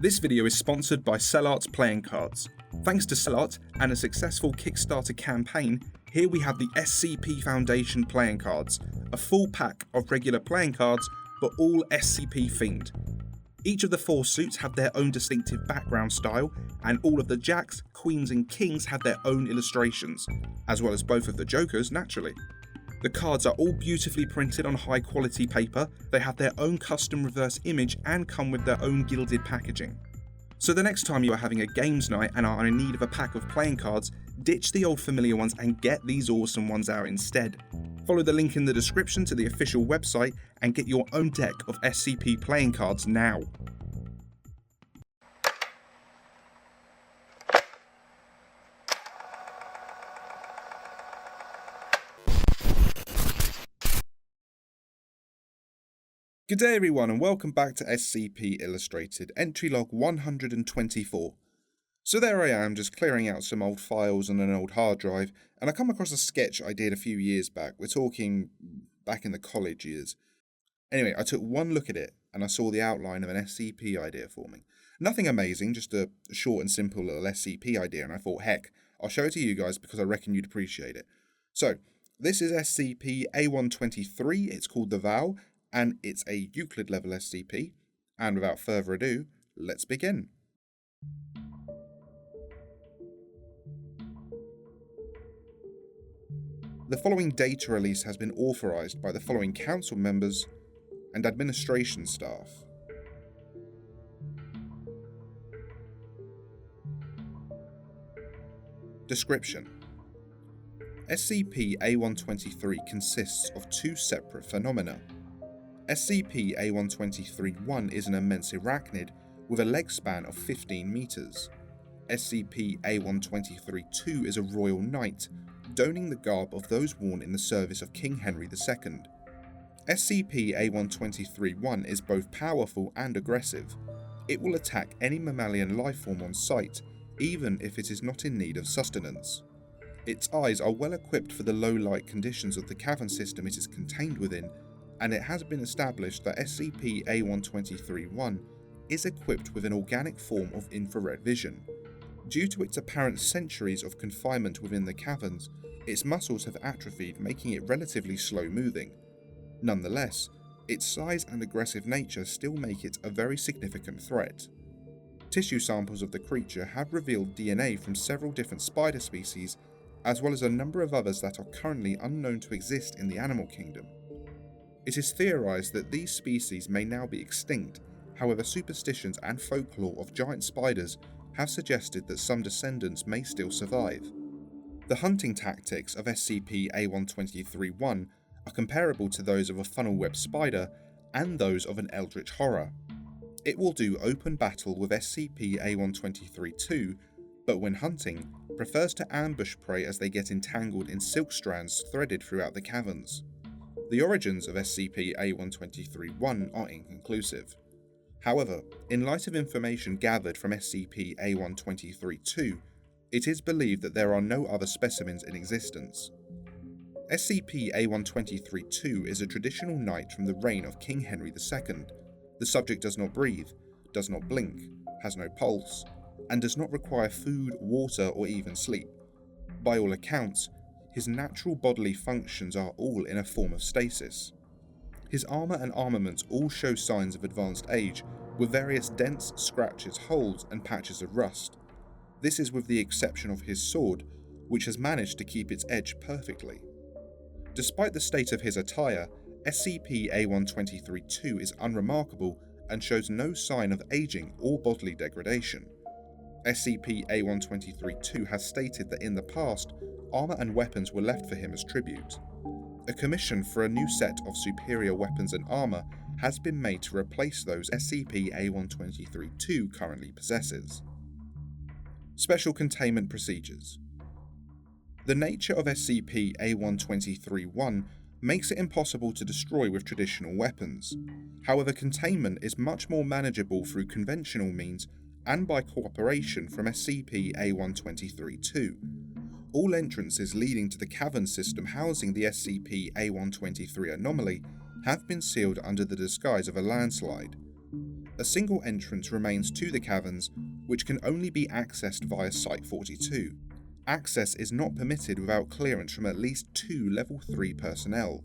This video is sponsored by CellArt's playing cards. Thanks to CellArt and a successful Kickstarter campaign, here we have the SCP Foundation playing cards, a full pack of regular playing cards, but all SCP themed. Each of the 4 suits have their own distinctive background style, and all of the jacks, queens and kings have their own illustrations, as well as both of the jokers naturally. The cards are all beautifully printed on high quality paper, they have their own custom reverse image and come with their own gilded packaging. So the next time you are having a games night and are in need of a pack of playing cards, ditch the old familiar ones and get these awesome ones out instead. Follow the link in the description to the official website and get your own deck of SCP playing cards now. Good day everyone and welcome back to SCP Illustrated, entry log 124. So there I am, just clearing out some old files on an old hard drive, and I come across a sketch I did a few years back. We're talking back in the college years. Anyway, I took one look at it and I saw the outline of an SCP idea forming. Nothing amazing, just a short and simple little SCP idea, and I thought, heck, I'll show it to you guys because I reckon you'd appreciate it. So, this is SCP A123, it's called The Vow, and it's a Euclid level SCP, and without further ado, let's begin. The following data release has been authorized by the following council members and administration staff. Description: SCP-A123 consists of 2 separate phenomena. SCP-A123-1 is an immense arachnid with a leg span of 15 meters. SCP-A123-2 is a royal knight, donning the garb of those worn in the service of King Henry II. SCP-A123-1 is both powerful and aggressive. It will attack any mammalian lifeform on sight, even if it is not in need of sustenance. Its eyes are well equipped for the low light conditions of the cavern system it is contained within, and it has been established that SCP-A123-1 is equipped with an organic form of infrared vision. Due to its apparent centuries of confinement within the caverns, its muscles have atrophied, making it relatively slow-moving. Nonetheless, its size and aggressive nature still make it a very significant threat. Tissue samples of the creature have revealed DNA from several different spider species, as well as a number of others that are currently unknown to exist in the animal kingdom. It is theorized that these species may now be extinct, however superstitions and folklore of giant spiders have suggested that some descendants may still survive. The hunting tactics of SCP-A123-1 are comparable to those of a funnel web spider and those of an eldritch horror. It will do open battle with SCP-A123-2, but when hunting, prefers to ambush prey as they get entangled in silk strands threaded throughout the caverns. The origins of SCP-A123-1 are inconclusive. However, in light of information gathered from SCP-A123-2, it is believed that there are no other specimens in existence. SCP-A123-2 is a traditional knight from the reign of King Henry II. The subject does not breathe, does not blink, has no pulse, and does not require food, water, or even sleep. By all accounts, his natural bodily functions are all in a form of stasis. His armour and armaments all show signs of advanced age, with various dents, scratches, holes, and patches of rust. This is with the exception of his sword, which has managed to keep its edge perfectly. Despite the state of his attire, SCP-A123-2 is unremarkable and shows no sign of aging or bodily degradation. SCP-A123-2 has stated that in the past, armour and weapons were left for him as tribute. A commission for a new set of superior weapons and armour has been made to replace those SCP-A123-2 currently possesses. Special Containment Procedures. The nature of SCP-A123-1 makes it impossible to destroy with traditional weapons. However, containment is much more manageable through conventional means and by cooperation from SCP-A123-2. All entrances leading to the cavern system housing the SCP-A123 anomaly have been sealed under the disguise of a landslide. A single entrance remains to the caverns, which can only be accessed via Site-42. Access is not permitted without clearance from at least 2 Level 3 personnel.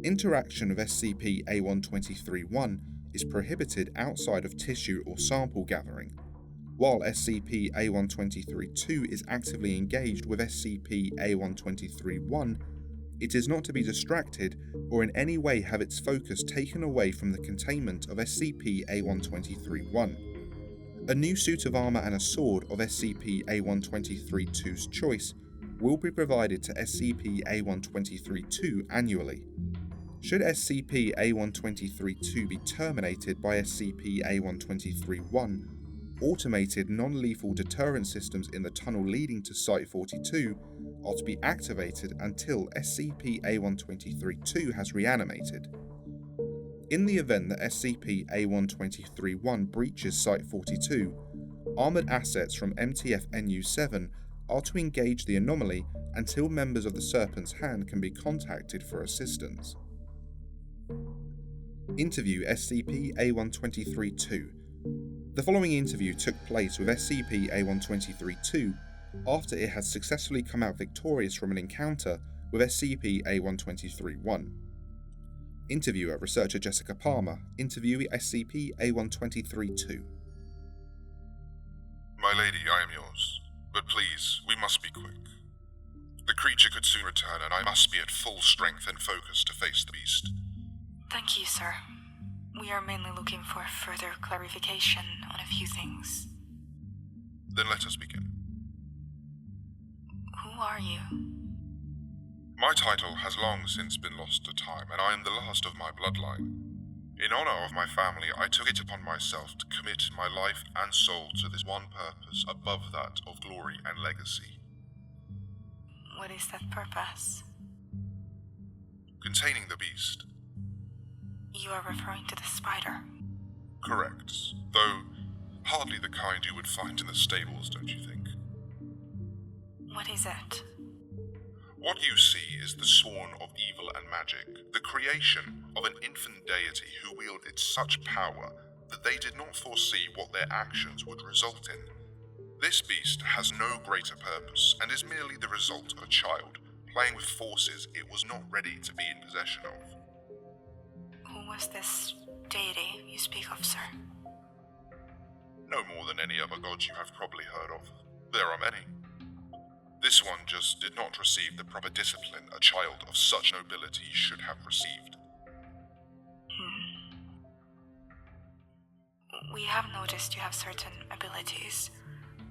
Interaction with SCP-A123-1 is prohibited outside of tissue or sample gathering, while SCP-A123-2 is actively engaged with SCP-A123-1. It is not to be distracted or in any way have its focus taken away from the containment of SCP-A123-1. A new suit of armour and a sword of SCP-A123-2's choice will be provided to SCP-A123-2 annually. Should SCP-A123-2 be terminated by SCP-A123-1, automated non-lethal deterrent systems in the tunnel leading to Site-42 are to be activated until SCP-A123-2 has reanimated. In the event that SCP-A123-1 breaches Site-42, armoured assets from MTF-NU-7 are to engage the anomaly until members of the Serpent's Hand can be contacted for assistance. Interview SCP-A123-2. The following interview took place with SCP-A123-2 after it had successfully come out victorious from an encounter with SCP-A123-1. Interviewer Researcher Jessica Palmer, interviewee SCP-A123-2. My lady, I am yours, but please, we must be quick. The creature could soon return, and I must be at full strength and focus to face the beast. Thank you, sir. We are mainly looking for further clarification on a few things. Then let us begin. Who are you? My title has long since been lost to time, and I am the last of my bloodline. In honor of my family, I took it upon myself to commit my life and soul to this one purpose above that of glory and legacy. What is that purpose? Containing the beast. You are referring to the spider? Correct, though hardly the kind you would find in the stables, don't you think? What is it? What you see is the spawn of evil and magic, the creation of an infant deity who wielded such power that they did not foresee what their actions would result in. This beast has no greater purpose and is merely the result of a child playing with forces it was not ready to be in possession of. Who was this deity you speak of, sir? No more than any other god you have probably heard of. There are many. This one just did not receive the proper discipline a child of such nobility should have received. We have noticed you have certain abilities.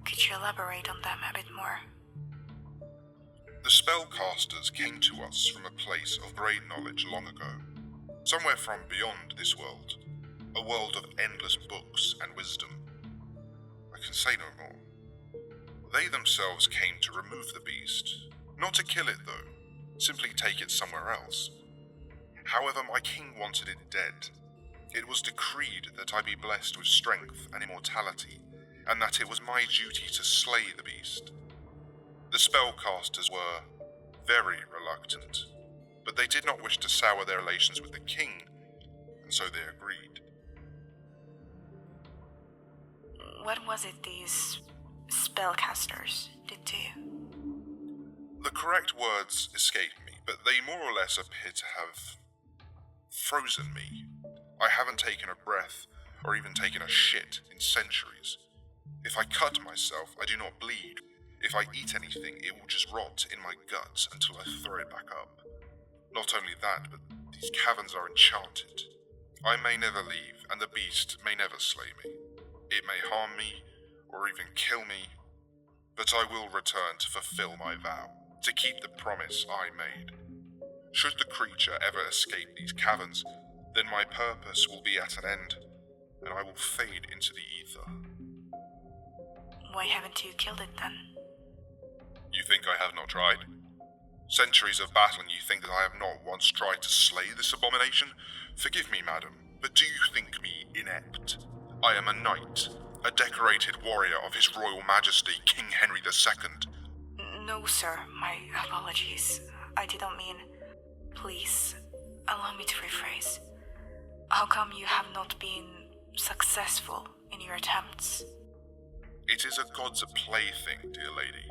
Could you elaborate on them a bit more? The spellcasters came to us from a place of great knowledge long ago, somewhere from beyond this world, a world of endless books and wisdom. I can say no more. They themselves came to remove the beast, not to kill it though, simply take it somewhere else. However, my king wanted it dead. It was decreed that I be blessed with strength and immortality, and that it was my duty to slay the beast. The spellcasters were very reluctant, but they did not wish to sour their relations with the king, and so they agreed. What was it these spellcasters did to you? The correct words escape me, but they more or less appear to have frozen me. I haven't taken a breath or even taken a shit in centuries. If I cut myself, I do not bleed. If I eat anything, it will just rot in my guts until I throw it back up. Not only that, but these caverns are enchanted. I may never leave, and the beast may never slay me. It may harm me, or even kill me, but I will return to fulfill my vow, to keep the promise I made. Should the creature ever escape these caverns, then my purpose will be at an end, and I will fade into the ether. Why haven't you killed it then? You think I have not tried? Centuries of battle, and you think that I have not once tried to slay this abomination? Forgive me, madam, but do you think me inept? I am a knight, a decorated warrior of His Royal Majesty, King Henry II. No, sir. My apologies. I didn't mean... Please, allow me to rephrase. How come you have not been successful in your attempts? It is a god's plaything, dear lady.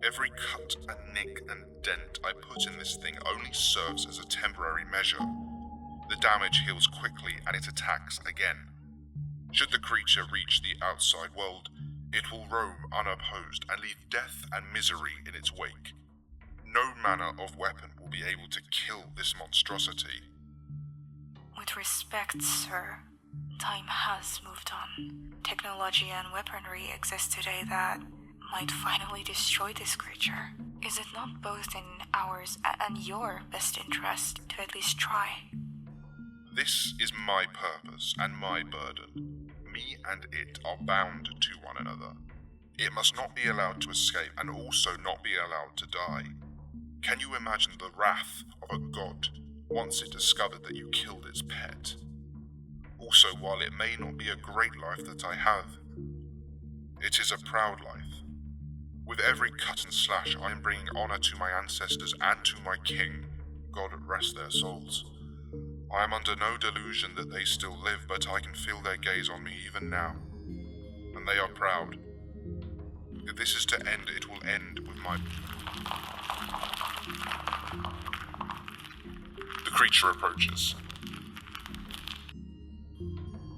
Every cut and nick and dent I put in this thing only serves as a temporary measure. The damage heals quickly and it attacks again. Should the creature reach the outside world, it will roam unopposed and leave death and misery in its wake. No manner of weapon will be able to kill this monstrosity. With respect, sir, time has moved on. Technology and weaponry exist today that might finally destroy this creature. Is it not both in ours and your best interest to at least try? This is my purpose and my burden. Me and it are bound to one another. It must not be allowed to escape and also not be allowed to die. Can you imagine the wrath of a god once it discovered that you killed its pet? Also, while it may not be a great life that I have, it is a proud life. With every cut and slash, I am bringing honor to my ancestors and to my king. God rest their souls. I am under no delusion that they still live, but I can feel their gaze on me even now. And they are proud. If this is to end, it will end with my... The creature approaches.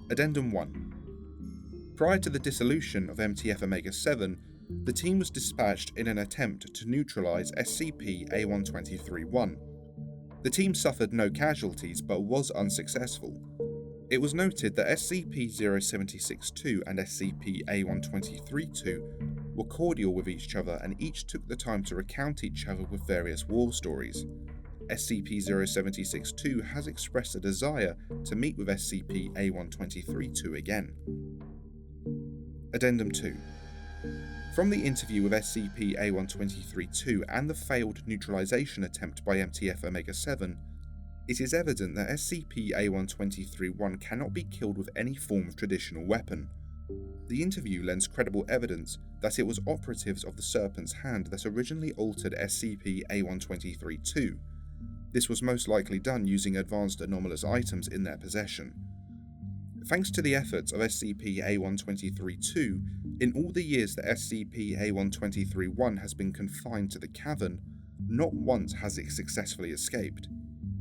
Addendum 1. Prior to the dissolution of MTF Omega-7, the team was dispatched in an attempt to neutralise SCP-A1231. The team suffered no casualties but was unsuccessful. It was noted that SCP-0762 and SCP-A1232 were cordial with each other and each took the time to recount each other with various war stories. SCP-0762 has expressed a desire to meet with SCP-A1232 again. Addendum 2. From the interview with SCP-A1232 and the failed neutralization attempt by MTF Omega-7, it is evident that SCP-A1231 cannot be killed with any form of traditional weapon. The interview lends credible evidence that it was operatives of the Serpent's Hand that originally altered SCP-A1232. This was most likely done using advanced anomalous items in their possession. Thanks to the efforts of SCP-A1232, in all the years that SCP-A1231 has been confined to the cavern, not once has it successfully escaped.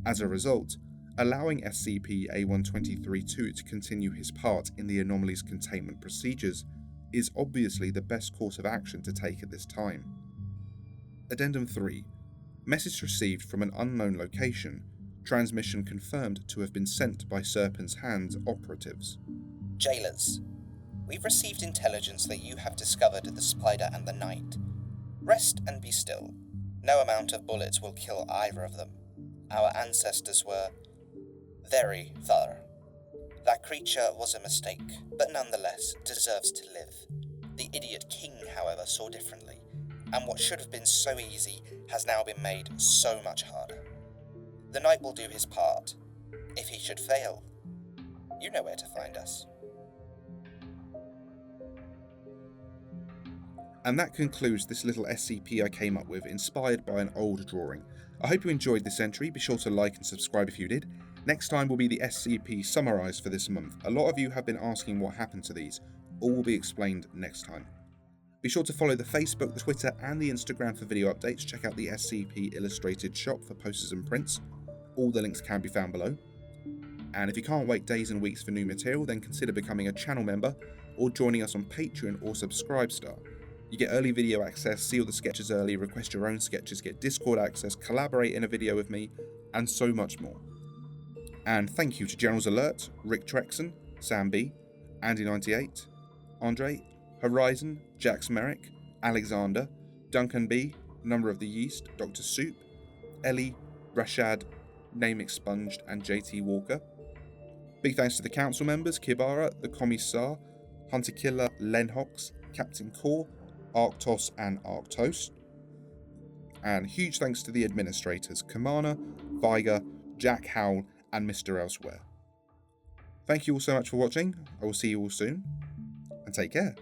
As a result, allowing SCP-A1232 to continue his part in the anomaly's containment procedures is obviously the best course of action to take at this time. Addendum 3. Message received from an unknown location. Transmission confirmed to have been sent by Serpent's Hand's operatives. Jailers, we've received intelligence that you have discovered the Spider and the Knight. Rest and be still. No amount of bullets will kill either of them. Our ancestors were very thorough. That creature was a mistake, but nonetheless deserves to live. The idiot king, however, saw differently, and what should have been so easy has now been made so much harder. The Knight will do his part. If he should fail, you know where to find us. And that concludes this little SCP I came up with, inspired by an old drawing. I hope you enjoyed this entry. Be sure to like and subscribe if you did. Next time will be the SCP summarised for this month. A lot of you have been asking what happened to these. All will be explained next time. Be sure to follow the Facebook, the Twitter and the Instagram for video updates. Check out the SCP Illustrated shop for posters and prints. All the links can be found below. And if you can't wait days and weeks for new material, then consider becoming a channel member or joining us on Patreon or Subscribestar. You get early video access, see all the sketches early, request your own sketches, get Discord access, collaborate in a video with me, and so much more. And thank you to Generals Alert, Rick Trexon, Sam B, Andy98, Andre, Horizon, Jax Merrick, Alexander, Duncan B, Number of the Yeast, Dr. Soup, Ellie, Rashad, Name Expunged, and JT Walker. Big thanks to the council members, Kibara, the Commissar, Hunter Killer, Lenhox, Captain Core, Arctos and Arctos. And huge thanks to the administrators, Kamana, Viger, Jack Howell, and Mr. Elsewhere. Thank you all so much for watching. I will see you all soon, and take care.